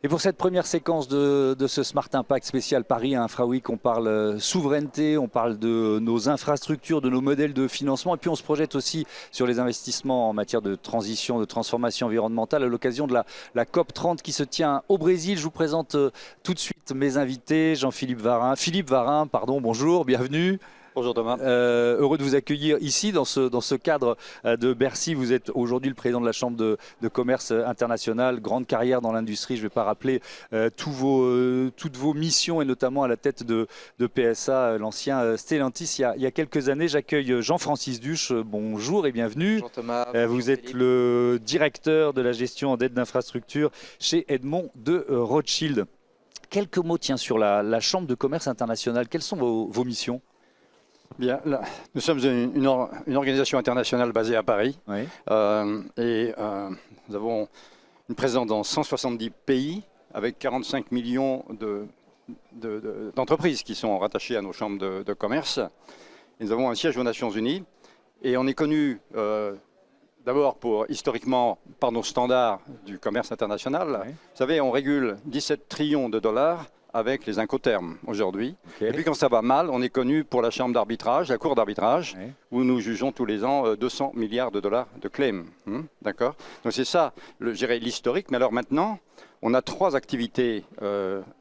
Et pour cette première séquence de ce Smart Impact spécial Paris Infra Week, on parle souveraineté, on parle de nos infrastructures, de nos modèles de financement, et puis on se projette aussi sur les investissements en matière de transition, de transformation environnementale à l'occasion de la COP 30 qui se tient au Brésil. Je vous présente tout de suite mes invités, Philippe Varin, pardon, bonjour, bienvenue. Bonjour Thomas. Heureux de vous accueillir ici dans ce cadre de Bercy. Vous êtes aujourd'hui le président de la Chambre de commerce internationale, grande carrière dans l'industrie. Je ne vais pas rappeler toutes vos missions et notamment à la tête de PSA, l'ancien Stellantis. Il y a quelques années, j'accueille Jean-Francis Duche. Bonjour et bienvenue. Bonjour Thomas. Vous êtes le directeur de la gestion en dette d'infrastructure chez Edmond de Rothschild. Quelques mots sur la Chambre de commerce internationale. Quelles sont vos missions ? Bien, là, nous sommes une organisation internationale basée à Paris, oui. Nous avons une présence dans 170 pays avec 45 millions d'entreprises qui sont rattachées à nos chambres de commerce. Et nous avons un siège aux Nations Unies et on est connu d'abord historiquement par nos standards du commerce international. Oui. Vous savez, on régule 17 trillions de dollars avec les incoterms aujourd'hui. Okay. Et puis quand ça va mal, on est connu pour la chambre d'arbitrage, la cour d'arbitrage, oui, où nous jugeons tous les ans 200 milliards de dollars de claims. D'accord ? Donc c'est ça, je dirais, l'historique. Mais alors maintenant, on a trois activités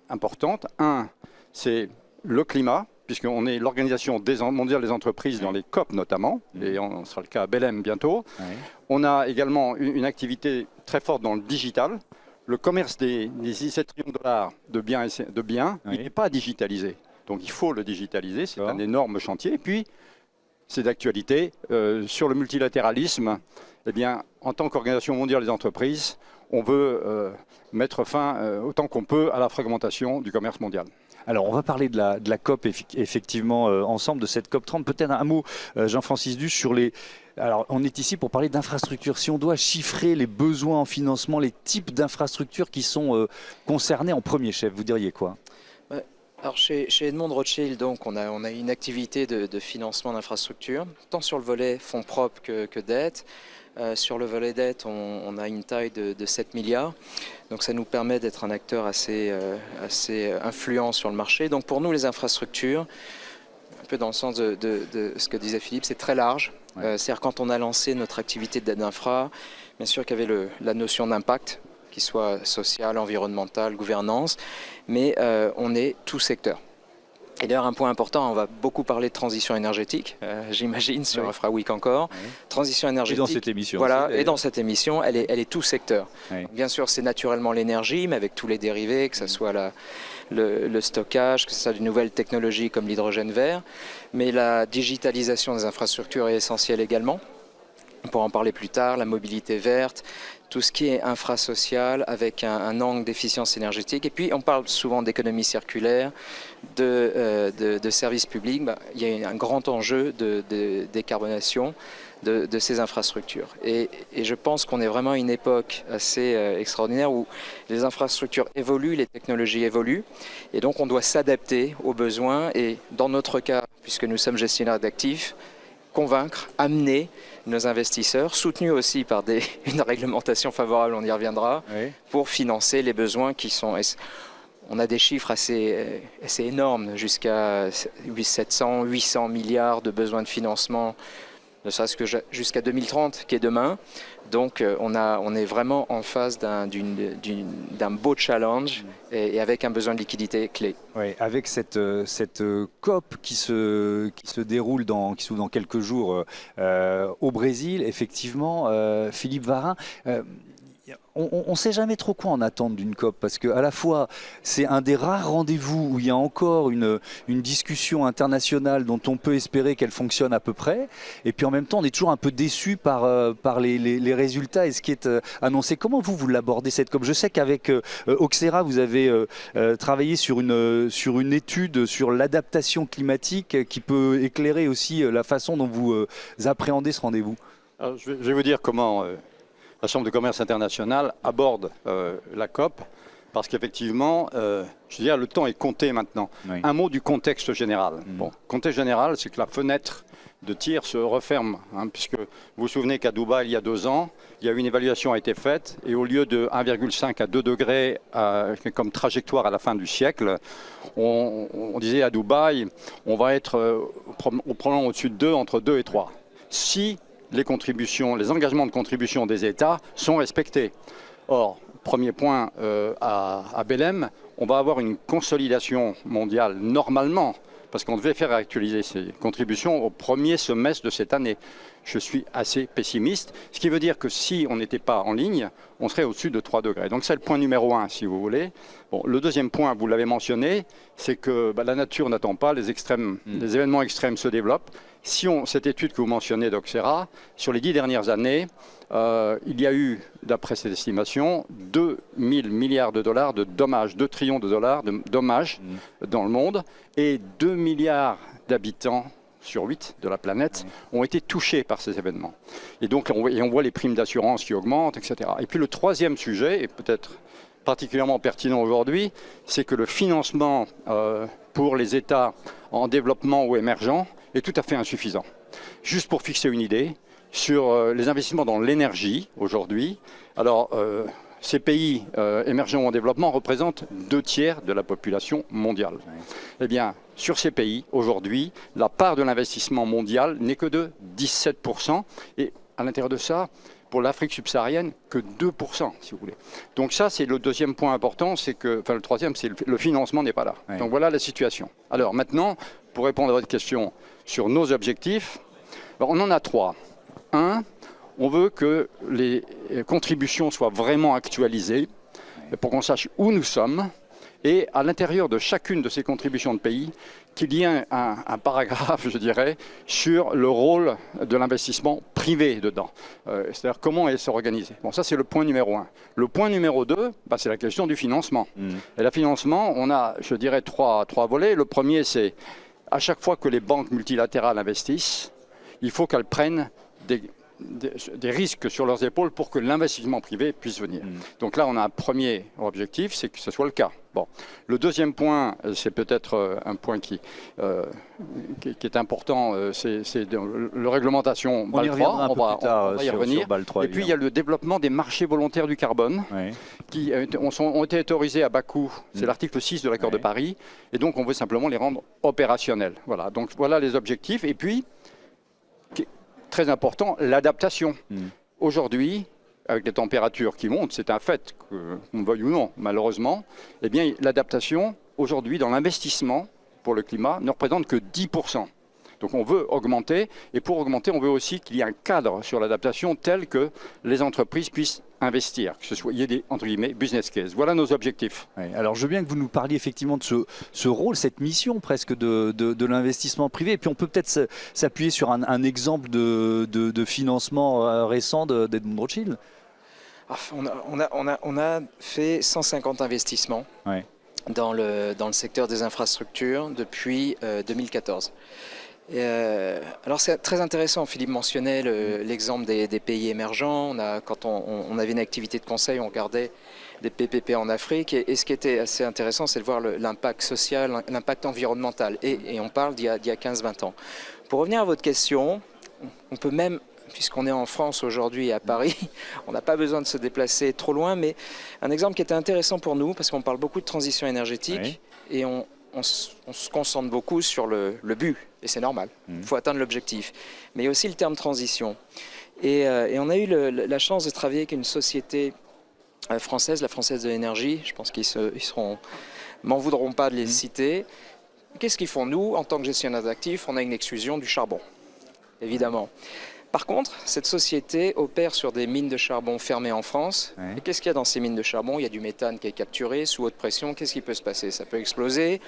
importantes. Un, c'est le climat, puisqu'on est l'Organisation mondiale des entreprises dans les COP notamment, et on sera le cas à Belém bientôt. Oui. On a également une activité très forte dans le digital. Le commerce des 17 trillions de dollars de biens oui, il n'est pas digitalisé. Donc il faut le digitaliser, c'est un énorme chantier. Et puis, c'est d'actualité, sur le multilatéralisme, eh bien, en tant qu'Organisation mondiale des entreprises, on veut mettre fin autant qu'on peut à la fragmentation du commerce mondial. Alors, on va parler de la COP, effectivement, ensemble, de cette COP 30. Peut-être un mot, Jean-Francis Duche, sur les... Alors, on est ici pour parler d'infrastructures. Si on doit chiffrer les besoins en financement, les types d'infrastructures qui sont concernés en premier chef, vous diriez quoi ? Alors chez Edmond de Rothschild, donc, on a une activité de financement d'infrastructures, tant sur le volet fonds propres que dette. Sur le volet dette, on a une taille de 7 milliards. Donc ça nous permet d'être un acteur assez influent sur le marché. Donc pour nous, les infrastructures, un peu dans le sens de ce que disait Philippe, c'est très large. Ouais. C'est-à-dire quand on a lancé notre activité de dette d'infra, bien sûr qu'il y avait la notion d'impact, qu'il soit social, environnemental, gouvernance, mais on est tout secteur. Et d'ailleurs, un point important, on va beaucoup parler de transition énergétique, j'imagine, sur Infra Week encore. Oui. Transition énergétique. Et dans cette émission. Voilà, aussi, et dans cette émission, elle est tout secteur. Oui. Donc, bien sûr, c'est naturellement l'énergie, mais avec tous les dérivés, que ce soit le stockage, que ce soit de nouvelles technologies comme l'hydrogène vert. Mais la digitalisation des infrastructures est essentielle également. On pourra en parler plus tard, la mobilité verte, tout ce qui est infrasocial avec un angle d'efficience énergétique. Et puis on parle souvent d'économie circulaire, de services publics. Il y a un grand enjeu de décarbonation de ces infrastructures. Et je pense qu'on est vraiment à une époque assez extraordinaire où les infrastructures évoluent, les technologies évoluent. Et donc on doit s'adapter aux besoins. Et dans notre cas, puisque nous sommes gestionnaires d'actifs, convaincre, amener nos investisseurs, soutenus aussi par une réglementation favorable, on y reviendra, oui, pour financer les besoins qui sont... On a des chiffres assez énormes, jusqu'à 700, 800 milliards de besoins de financement, ne serait-ce que jusqu'à 2030, qui est demain. Donc on est vraiment en face d'un beau challenge et avec un besoin de liquidité clé. Oui, avec cette COP qui se déroule dans quelques jours au Brésil, effectivement, Philippe Varin, on ne sait jamais trop quoi en attendre d'une COP, parce qu'à la fois, c'est un des rares rendez-vous où il y a encore une discussion internationale dont on peut espérer qu'elle fonctionne à peu près, et puis en même temps, on est toujours un peu déçu par les résultats et ce qui est annoncé. Comment vous l'abordez, cette COP ? Je sais qu'avec Oxera, vous avez travaillé sur une étude sur l'adaptation climatique qui peut éclairer aussi la façon dont vous appréhendez ce rendez-vous. Alors, je vais vous dire comment... La Chambre de commerce internationale aborde la COP, parce qu'effectivement, je veux dire, le temps est compté maintenant. Oui. Un mot du contexte général. Bon, contexte général, c'est que la fenêtre de tir se referme, puisque vous vous souvenez qu'à Dubaï, il y a 2 ans, il y a une évaluation a été faite, et au lieu de 1,5 à 2 degrés comme trajectoire à la fin du siècle, on disait à Dubaï, on va être probablement au-dessus de 2, entre 2 et 3. Si les engagements de contribution des États sont respectés. Or, premier point à Belém, on va avoir une consolidation mondiale normalement, parce qu'on devait faire actualiser ces contributions au premier semestre de cette année. Je suis assez pessimiste, ce qui veut dire que si on n'était pas en ligne, on serait au-dessus de 3 degrés. Donc c'est le point numéro 1, si vous voulez. Bon, le deuxième point, vous l'avez mentionné, c'est que la nature n'attend pas, les événements extrêmes se développent. Si cette étude que vous mentionnez d'Oxera, sur les 10 dernières années, il y a eu, d'après cette estimation, 2 000 milliards de dollars de dommages, 2 trillions de dollars de dommages dans le monde, et 2 milliards d'habitants sur 8 de la planète ont été touchés par ces événements. Et donc, on voit les primes d'assurance qui augmentent, etc. Et puis le troisième sujet, et peut-être particulièrement pertinent aujourd'hui, c'est que le financement pour les États en développement ou émergents est tout à fait insuffisant. Juste pour fixer une idée, sur les investissements dans l'énergie aujourd'hui, alors ces pays émergents ou en développement représentent 2 tiers de la population mondiale. Eh bien, sur ces pays, aujourd'hui, la part de l'investissement mondial n'est que de 17%, et à l'intérieur de ça, pour l'Afrique subsaharienne, que 2%, si vous voulez. Donc ça, c'est le deuxième point important, le troisième, c'est le financement n'est pas là. Oui. Donc voilà la situation. Alors maintenant, pour répondre à votre question sur nos objectifs, on en a 3. 1, on veut que les contributions soient vraiment actualisées pour qu'on sache où nous sommes, et à l'intérieur de chacune de ces contributions de pays, qu'il y ait un paragraphe, je dirais, sur le rôle de l'investissement privé dedans. C'est-à-dire comment elle s'organise. Bon, ça c'est le point numéro 1. Le point numéro 2, c'est la question du financement. Et le financement, on a, je dirais, trois volets. Le premier, c'est à chaque fois que les banques multilatérales investissent, il faut qu'elles prennent des risques sur leurs épaules pour que l'investissement privé puisse venir. Donc là, on a un premier objectif, c'est que ce soit le cas. Bon. Le deuxième point, c'est peut-être un point qui est important, c'est la réglementation BAL 3. On va y revenir. BAL 3, et puis, il y a le développement des marchés volontaires du carbone, qui ont été autorisés à bas coût. C'est l'article 6 de l'accord de Paris. Et donc, on veut simplement les rendre opérationnels. Voilà. Donc, voilà les objectifs. Et puis, très important, l'adaptation. Aujourd'hui, avec les températures qui montent, c'est un fait, qu'on veuille ou non, malheureusement, eh bien, l'adaptation, aujourd'hui, dans l'investissement pour le climat, ne représente que 10%. Donc on veut augmenter, et pour augmenter, on veut aussi qu'il y ait un cadre sur l'adaptation tel que les entreprises puissent investir, que ce soit, il y ait des, entre guillemets, business case. Voilà nos objectifs. Oui, alors je veux bien que vous nous parliez effectivement de ce rôle, cette mission presque de l'investissement privé, et puis on peut peut-être s'appuyer sur un exemple de financement récent d'Edmond Rothschild. On a fait 150 investissements dans le secteur des infrastructures depuis 2014. Alors c'est très intéressant, Philippe mentionnait l'exemple des pays émergents. Quand on avait une activité de conseil, on regardait des PPP en Afrique, et ce qui était assez intéressant, c'est de voir l'impact social, l'impact environnemental, et on parle d'il y a 15-20 ans. Pour revenir à votre question, on peut même, puisqu'on est en France aujourd'hui à Paris, on n'a pas besoin de se déplacer trop loin, mais un exemple qui était intéressant pour nous, parce qu'on parle beaucoup de transition énergétique, et on se concentre beaucoup sur le but, et c'est normal, il faut atteindre l'objectif. Mais il y a aussi le terme transition. Et on a eu la chance de travailler avec une société française, la Française de l'énergie, je pense qu'ils m'en voudront pas de les citer. Qu'est-ce qu'ils font? Nous, en tant que gestionnaires d'actifs, on a une exclusion du charbon, évidemment. Par contre, cette société opère sur des mines de charbon fermées en France. Et qu'est-ce qu'il y a dans ces mines de charbon? Il y a du méthane qui est capturé sous haute pression. Qu'est-ce qui peut se passer? Ça peut exploser,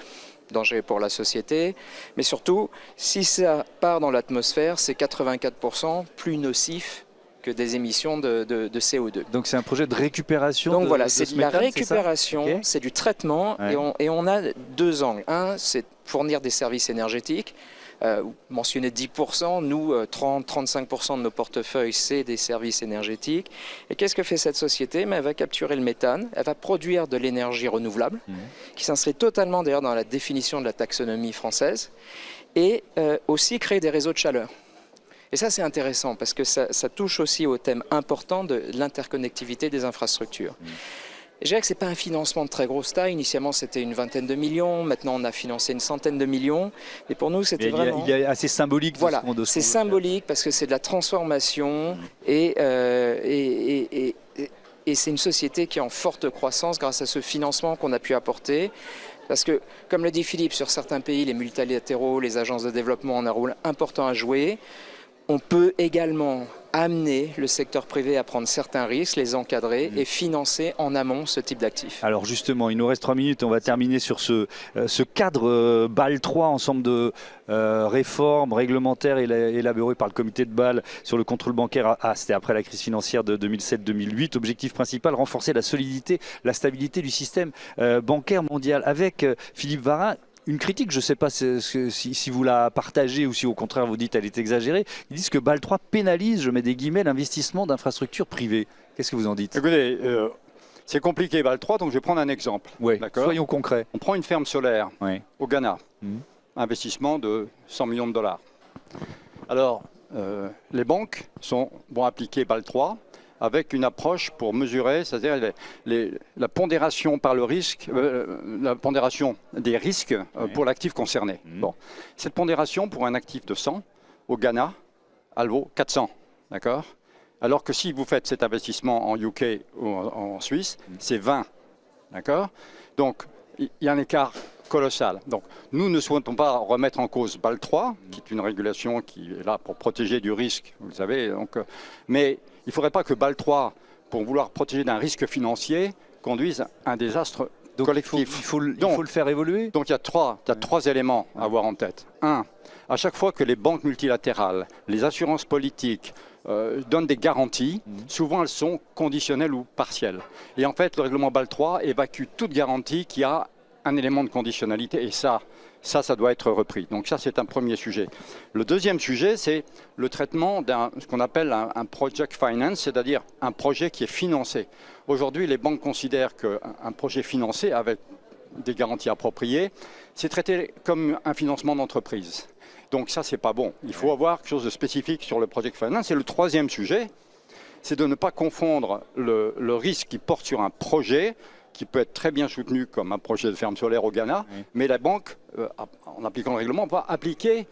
danger pour la société. Mais surtout, si ça part dans l'atmosphère, c'est 84% plus nocif que des émissions de CO2. Donc c'est un projet de récupération. Donc voilà, c'est de la récupération, c'est du traitement, et on a 2 angles. Un, c'est fournir des services énergétiques. Mentionner 10%, nous 30-35% de nos portefeuilles, c'est des services énergétiques. Et qu'est-ce que fait cette société? Elle va capturer le méthane, elle va produire de l'énergie renouvelable, qui s'inscrit totalement d'ailleurs dans la définition de la taxonomie française. et aussi créer des réseaux de chaleur. Et ça, c'est intéressant parce que ça touche aussi au thème important de l'interconnectivité des infrastructures. Et je dirais que ce n'est pas un financement de très grosse taille. Initialement, c'était une vingtaine de millions. Maintenant, on a financé une centaine de millions. Et pour nous, c'était vraiment... Il est assez symbolique. Voilà, c'est symbolique parce que c'est de la transformation et c'est une société qui est en forte croissance grâce à ce financement qu'on a pu apporter. Parce que, comme le dit Philippe, sur certains pays, les multilatéraux, les agences de développement ont un rôle important à jouer. On peut également amener le secteur privé à prendre certains risques, les encadrer et financer en amont ce type d'actifs. Alors justement, il nous reste 3 minutes, on va terminer sur ce cadre Bâle 3, ensemble de réformes réglementaires élaborées par le comité de Bâle sur le contrôle bancaire. C'était après la crise financière de 2007-2008. Objectif principal, renforcer la solidité, la stabilité du système bancaire mondial. Avec Philippe Varin, une critique, je ne sais pas si vous la partagez ou si au contraire vous dites qu'elle est exagérée, ils disent que Bâle 3 pénalise, je mets des guillemets, l'investissement d'infrastructures privées. Qu'est-ce que vous en dites? Écoutez, c'est compliqué Bâle 3, donc je vais prendre un exemple. Oui, soyons concrets. On prend une ferme solaire au Ghana, investissement de 100 millions de dollars. Alors, les banques vont appliquer Bâle 3 avec une approche pour mesurer, c'est-à-dire la pondération par le risque, la pondération des risques pour l'actif concerné. Bon. Cette pondération pour un actif de 100 au Ghana, elle vaut 400, d'accord? Alors que si vous faites cet investissement en UK ou en Suisse, c'est 20, d'accord? Donc, il y a un écart colossal. Donc, nous ne souhaitons pas remettre en cause Bâle 3, qui est une régulation qui est là pour protéger du risque, vous le savez. Donc, mais il ne faudrait pas que Bâle 3, pour vouloir protéger d'un risque financier, conduise à un désastre collectif. Il faut le faire évoluer. Donc, il y a trois éléments à avoir en tête. Un, à chaque fois que les banques multilatérales, les assurances politiques donnent des garanties, souvent elles sont conditionnelles ou partielles. Et en fait, le règlement Bâle 3 évacue toute garantie qui a un élément de conditionnalité, et ça doit être repris. Donc ça, c'est un premier sujet. Le deuxième sujet, c'est le traitement ce qu'on appelle un project finance, c'est-à-dire un projet qui est financé. Aujourd'hui, les banques considèrent qu'un projet financé avec des garanties appropriées, c'est traité comme un financement d'entreprise. Donc ça, c'est pas bon. Il faut avoir quelque chose de spécifique sur le project finance. Et le troisième sujet, c'est de ne pas confondre le risque qui porte sur un projet qui peut être très bien soutenu comme un projet de ferme solaire au Ghana, mais la banque, en appliquant le règlement, va appliquer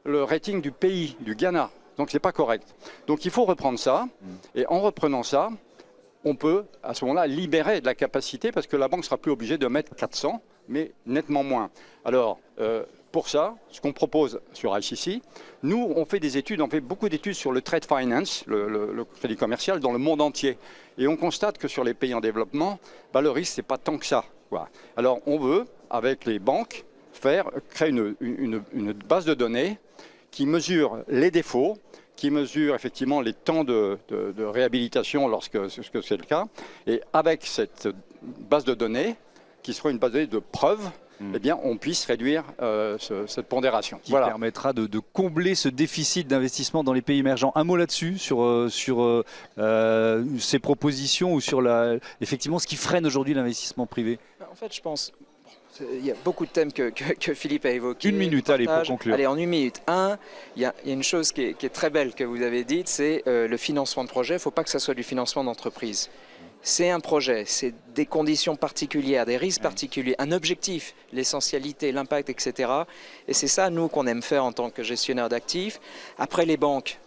le rating du pays, du Ghana. Donc ce n'est pas correct. Donc il faut reprendre ça, et en reprenant ça, on peut à ce moment-là libérer de la capacité, parce que la banque ne sera plus obligée de mettre 400, mais nettement moins. Alors, pour ça, ce qu'on propose sur ICC, nous, on fait beaucoup d'études sur le trade finance, le crédit commercial, dans le monde entier. Et on constate que sur les pays en développement, le risque, ce n'est pas tant que ça. Voilà. Alors, on veut, avec les banques, créer une base de données qui mesure les défauts, qui mesure effectivement les temps de réhabilitation lorsque c'est le cas. Et avec cette base de données, qui sera une base de données de preuves, eh bien, on puisse réduire cette pondération. Qui permettra de combler ce déficit d'investissement dans les pays émergents. Un mot là-dessus, sur ces propositions ou sur effectivement ce qui freine aujourd'hui l'investissement privé. En fait, je pense... Il y a beaucoup de thèmes que Philippe a évoqués. Une minute, allez, pour conclure. Allez, en une minute. Il y a une chose qui est très belle que vous avez dite, c'est le financement de projet. Il ne faut pas que ça soit du financement d'entreprise. C'est un projet, c'est des conditions particulières, des risques particuliers, un objectif, l'essentialité, l'impact, etc. Et c'est ça, nous, qu'on aime faire en tant que gestionnaire d'actifs. Après, les banques,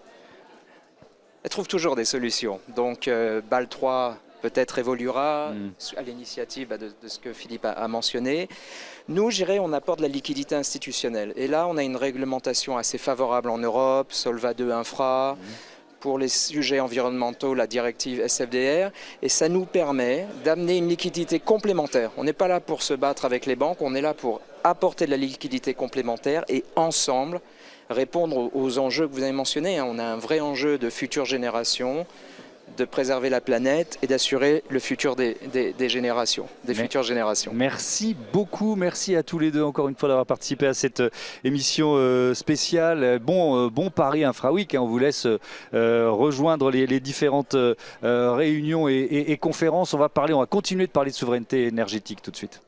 elles trouvent toujours des solutions. Donc, Bâle 3 peut-être évoluera à l'initiative de ce que Philippe a mentionné. Nous, je dirais, on apporte de la liquidité institutionnelle. Et là, on a une réglementation assez favorable en Europe, Solva 2 Infra, pour les sujets environnementaux, la directive SFDR, et ça nous permet d'amener une liquidité complémentaire. On n'est pas là pour se battre avec les banques, on est là pour apporter de la liquidité complémentaire et ensemble répondre aux enjeux que vous avez mentionnés. On a un vrai enjeu de futures générations, de préserver la planète et d'assurer le futur des générations, futures générations. Merci beaucoup, merci à tous les deux encore une fois d'avoir participé à cette émission spéciale. Bon Paris Infra Week, on vous laisse rejoindre les différentes réunions et conférences. On va continuer de parler de souveraineté énergétique tout de suite.